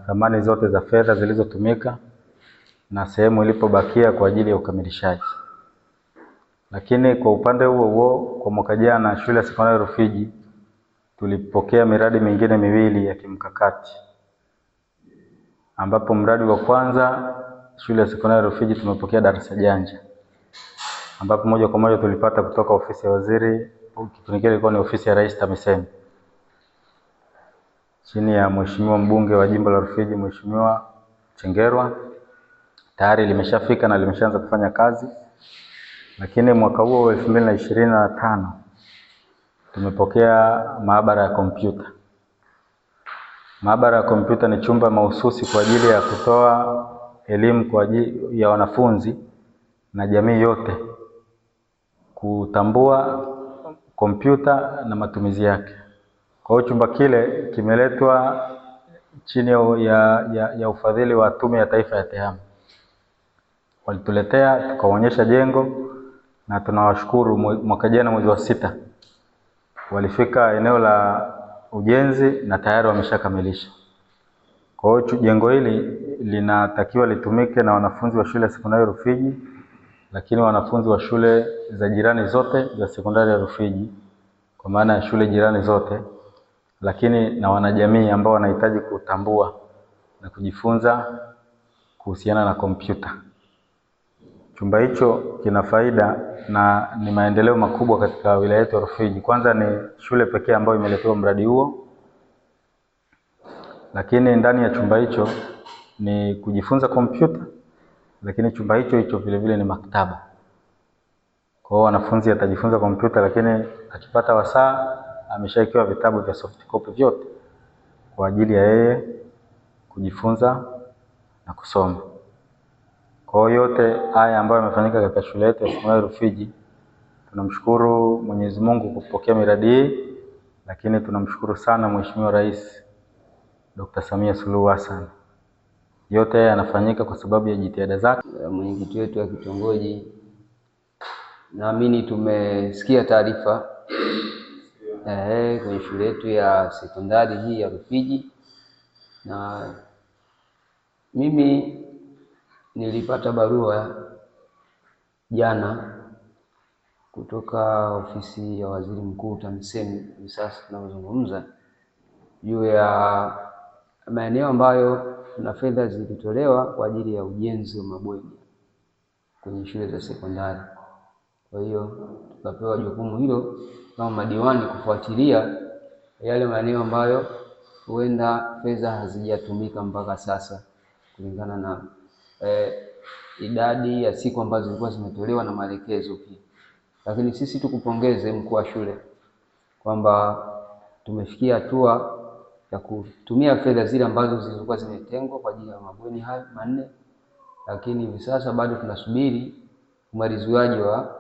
thamani zote za fedha zilizotumika na sehemu ilipobakia kwa ajili ya ukamilishaji. Lakini kwa upande huo huo, kwa mwaka jana shule ya sekondari Rufiji tulipokea miradi mingine miwili ya kimkakati, ambapo mradi wa kwanza shule ya sekondari Rufiji tumepokea darasa janja, ambapo moja kwa moja tulipata kutoka ofisi ya waziri, kipindi kile ilikuwa ni ofisi ya Rais TAMISEMI, chini ya Mheshimiwa mbunge wa jimbo la Rufiji Mheshimiwa Chengerwa. Tayari limeshafika na limeshaanza kufanya kazi. Lakini mwaka huo 2025 tumepokea maabara ya kompyuta. Maabara ya kompyuta ni chumba mahususi kwa ajili ya kutoa elimu kwa ajili ya wanafunzi na jamii yote kutambua kompyuta na matumizi yake. Kwa hiyo chumba kile kimeletwa chini ya ufadhili wa Tume ya Taifa ya TEHAMA. Walituletea, tukaonyesha jengo, na tunawashukuru. Mwaka jana mwezi wa 6 walifika eneo la ujenzi na tayari wameshakamilisha. Kwa hiyo jengo hili linatakiwa litumike na wanafunzi wa shule ya sekondari Rufiji, lakini wanafunzi wa shule za jirani zote za sekondari ya Rufiji, kwa maana ya shule jirani zote, lakini na wanajamii ambao wanahitaji kutambua na kujifunza kuhusiana na kompyuta. Chumba hicho kina faida na ni maendeleo makubwa katika wilaya yetu ya Rufiji. Kwanza ni shule pekee ambayo imeletewa mradi huo, lakini ndani ya chumba hicho ni kujifunza kompyuta, lakini chumba hicho vile vile ni maktaba. Kwa hiyo wanafunzi atajifunza kompyuta, lakini akipata wasaa ameshaikiwa vitabu vya soft copy vyote kwa ajili ya yeye kujifunza na kusoma. Kwa hiyo yote haya ambayo yamefanyika katika shule yetu ya sekondari Rufiji, tunamshukuru Mwenyezi Mungu kupokea miradi hii, lakini tunamshukuru sana Mheshimiwa Rais Dr. Samia Suluhu Hassan. Yote haya yanafanyika kwa sababu ya jitihada zake. Mwenyekiti wetu wa kitongoji, naamini tumesikia taarifa kwenye shule yetu ya sekondari hii ya Rufiji, na mimi nilipata barua jana kutoka ofisi ya Waziri Mkuu TAMISEMI hivi sasa tunazungumza juu ya maeneo ambayo na fedha zilitolewa kwa ajili ya ujenzi wa mabweni kwenye shule za sekondari. Kwa hiyo tukapewa jukumu hilo kama madiwani kufuatilia yale maeneo ambayo huenda fedha hazijatumika mpaka sasa kulingana na idadi ya siku ambazo zilikuwa zimetolewa na maelekezo pia. Lakini sisi tukupongeze mkuu wa shule kwamba tumefikia hatua ya kutumia fedha zile ambazo zilikuwa zimetengwa kwa ajili ya mabweni haya 4, lakini hivi sasa bado tunasubiri umaliziwaji wa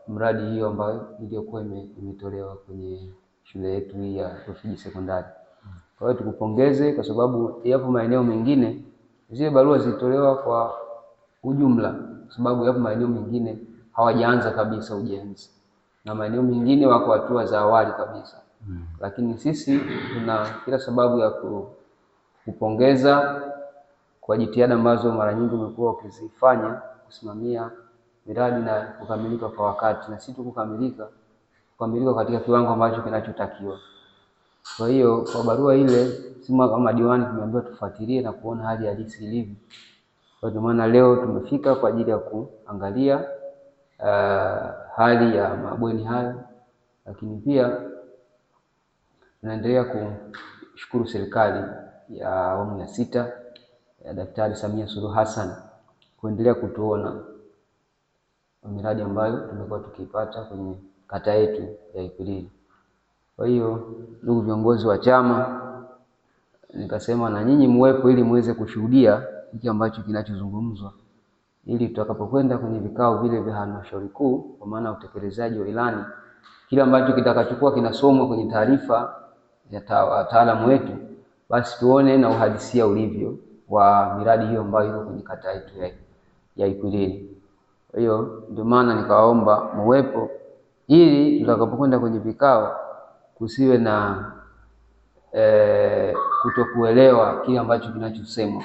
mradi hiyo ambayo iliyokuwa imetolewa kwenye shule yetu hii ya Rufiji Sekondari. Kwa hiyo tukupongeze kwa sababu yapo maeneo mengine zile barua zilitolewa kwa ujumla, sababu yapo maeneo mengine hawajaanza kabisa ujenzi na maeneo mengine wako hatua za awali kabisa. Lakini sisi tuna kila sababu ya kupongeza kwa jitihada ambazo mara nyingi umekuwa ukizifanya kusimamia miradi na kukamilika kwa wakati, na sisi kukamilika katika kiwango ambacho kinachotakiwa. Kwa hiyo kwa barua ile sisi kama diwani tumeambiwa tufuatilie na kuona hali halisi ilivyo. Kwa maana leo tumefika kwa ajili ya kuangalia hali ya mabweni hayo, lakini pia tunaendelea kushukuru serikali ya awamu ya 6 ya Daktari Samia Suluhu Hassan kuendelea kutuona miradi ambayo tumekuwa tukipata kwenye kata yetu ya Ikwiriri. Kwa hiyo ndugu viongozi wa chama, nikasema na nyinyi muwepo ili muweze kushuhudia hiki ambacho kinachozungumzwa, ili tutakapokwenda kwenye vikao vile vya halmashauri kuu, kwa maana utekelezaji wa ilani, kile ambacho kitakachokuwa kinasomwa kwenye taarifa ya wataalamu wetu, basi tuone na uhalisia ulivyo wa miradi hiyo ambayo iko kwenye kata yetu ya Ikwiriri. Kwa hiyo ndio maana nikawaomba muwepo ili tutakapokwenda kwenye vikao kusiwe na kutokuelewa kile ambacho kinachosemwa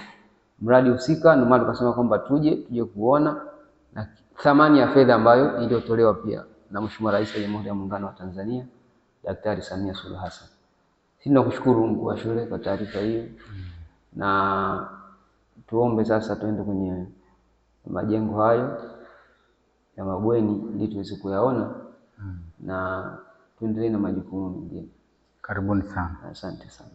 mradi husika. Ndio maana tukasema kwamba tuje kuona na thamani ya fedha ambayo iliyotolewa pia na Mheshimiwa Rais wa Jamhuri ya Muungano wa Tanzania Daktari Samia Suluhu Hassan. Sisi tunakushukuru mkuu wa shule kwa taarifa hiyo, na tuombe sasa tuende kwenye majengo hayo ya mabweni ili tuweze kuyaona na tuendelee na majukumu mengine. Karibuni sana. Asante sana.